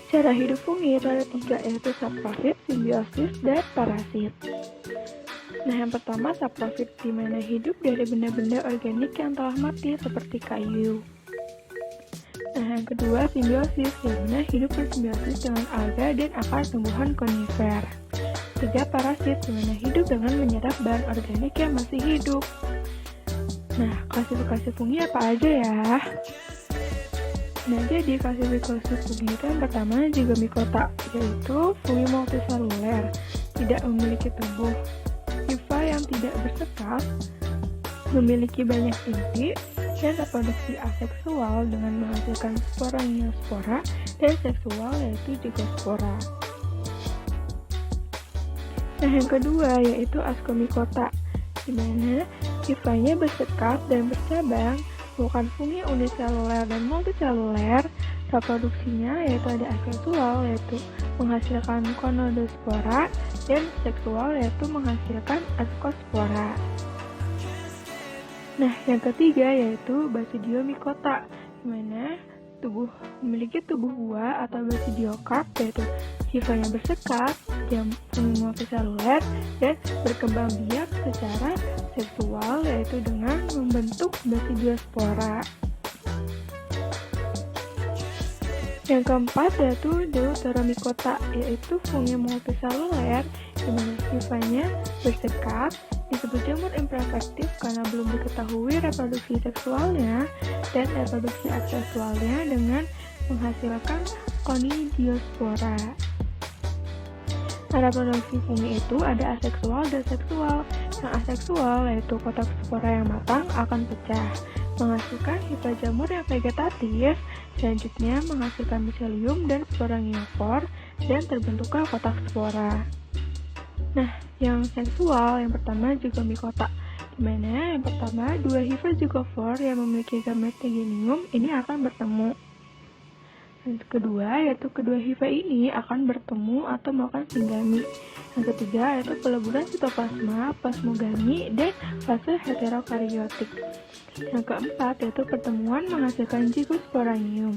Cara hidup fungi itu ada 3, yaitu saprosit, simbiosis, dan parasit. Nah, yang pertama saprofit, di mana hidup dari benda-benda organik yang telah mati seperti kayu. Nah, yang kedua simbiosis, di mana hidup bersimbiosis dengan alga dan akar tumbuhan konifer. 3, parasit, di mana hidup dengan menyerap bahan organik yang masih hidup. Nah, klasifikasi fungi apa aja ya? Nah, jadi klasifikasi fungi itu yang pertama Zygomicota, yaitu fungi multiseluler, tidak memiliki tubuh. Hifa yang tidak bersekat, memiliki banyak inti, dan reproduksi aseksual dengan menghasilkan spora neospora, dan seksual yaitu zygospora. Nah, yang kedua yaitu Ascomycota, di mana hifanya bersekat dan bercabang, bukan fungi uniseluler dan multiseluler. Reproduksinya yaitu ada aseksual, yaitu menghasilkan conodospora, dan seksual yaitu menghasilkan ascospora. Nah, yang ketiga yaitu Basidiomycota, di mana memiliki tubuh buah atau basidiokarp, yaitu hifanya bersekat, fungi multiseluler, dan berkembang biak secara seksual yaitu dengan membentuk basidiospora. Yang keempat yaitu Deuteromycota, yaitu fungi multiseluler, di mana hifanya bersekat, disebut jamur imperfektif karena belum diketahui reproduksi seksualnya dan reproduksi aseksualnya dengan menghasilkan conidiospora. Nah, reproduksi fungi itu ada aseksual dan seksual. Yang aseksual yaitu kotak spora yang matang akan pecah, menghasilkan hifa jamur yang vegetatif, selanjutnya menghasilkan miselium dan spora ngiofor, dan terbentuklah kotak spora. Nah, yang seksual yang pertama Zygomicota, di mana yang pertama dua hifa zygospor yang memiliki gameteginium ini akan bertemu. Yang kedua yaitu kedua hifa ini akan bertemu atau melakukan singgami. Yang ketiga yaitu peleburan sitoplasma, plasmogami, dan fase heterokaryotik. Yang keempat yaitu pertemuan menghasilkan zygosporangium.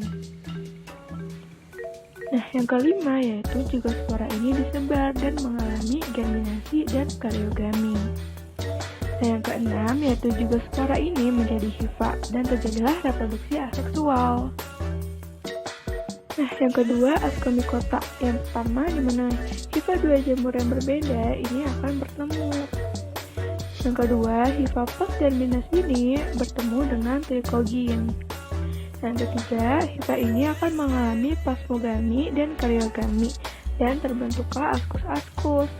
Nah, yang kelima yaitu zygospora ini disebar dan mengalami germinasi dan karyogami. Nah, yang keenam yaitu zygospora ini menjadi hifa dan terjadilah reproduksi aseksual. Nah, yang kedua Ascomycota, yang pertama di mana hifa dua jamur yang berbeda ini akan bertemu. Yang kedua hifa post germinasi ini bertemu dengan trikogin. Yang ketiga, hifa ini akan mengalami plasmogami dan karyogami dan terbentuklah askus-askus.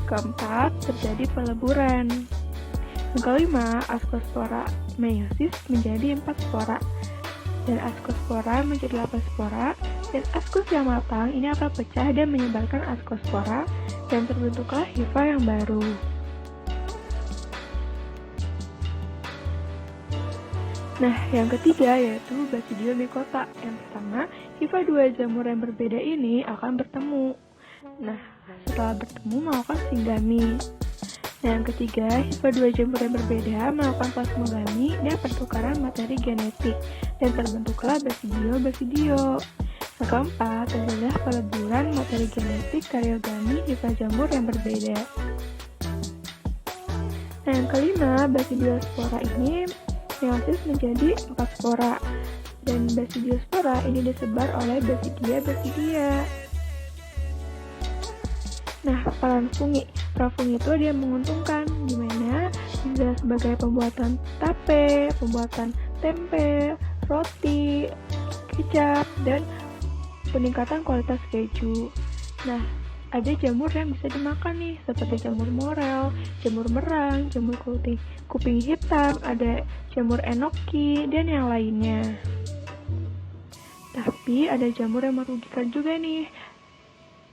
Keempat, terjadi peleburan. Yang kelima, ascospora meiosis menjadi 4 spora dan ascospora menjadi 8 spora, dan askus yang matang ini akan pecah dan menyebarkan ascospora dan terbentuklah hifa yang baru. Nah, yang ketiga yaitu Basidiomycota. Yang pertama, hifa dua jamur yang berbeda ini akan bertemu. Nah, setelah bertemu melakukan singgami. Nah, yang ketiga, hifa dua jamur yang berbeda melakukan plasmogami dan pertukaran materi genetik dan terbentuklah basidio. Yang keempat, adalah peleburan materi genetik karyogami hifa jamur yang berbeda. Nah, yang kelima, Basidiospora ini meiosis menjadi 4 spora, dan basidiospora ini disebar oleh basidia. Nah, peran fungi itu dia menguntungkan, dimana bisa sebagai pembuatan tape, pembuatan tempe, roti, kecap, dan peningkatan kualitas keju. Nah, ada jamur yang bisa dimakan nih, seperti jamur morel, jamur merang, jamur kuping hitam, ada jamur enoki, dan yang lainnya. Tapi ada jamur yang merugikan juga nih,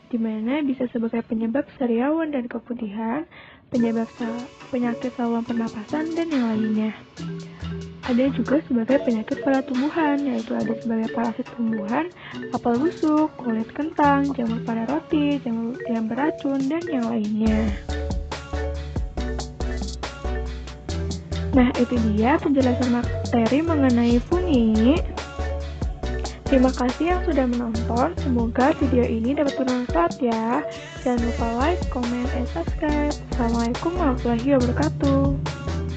dimana bisa sebagai penyebab sariawan dan keputihan, penyebab penyakit saluran pernapasan, dan yang lainnya. Ada juga sebagai penyakit pada tumbuhan, yaitu ada sebagai parasit tumbuhan, apel busuk, kulit kentang, jamur pada roti, jamur yang beracun, dan yang lainnya. Nah, itu dia penjelasan materi mengenai fungi. Terima kasih yang sudah menonton. Semoga video ini dapat bermanfaat ya. Jangan lupa like, comment, and subscribe. Assalamualaikum warahmatullahi wabarakatuh.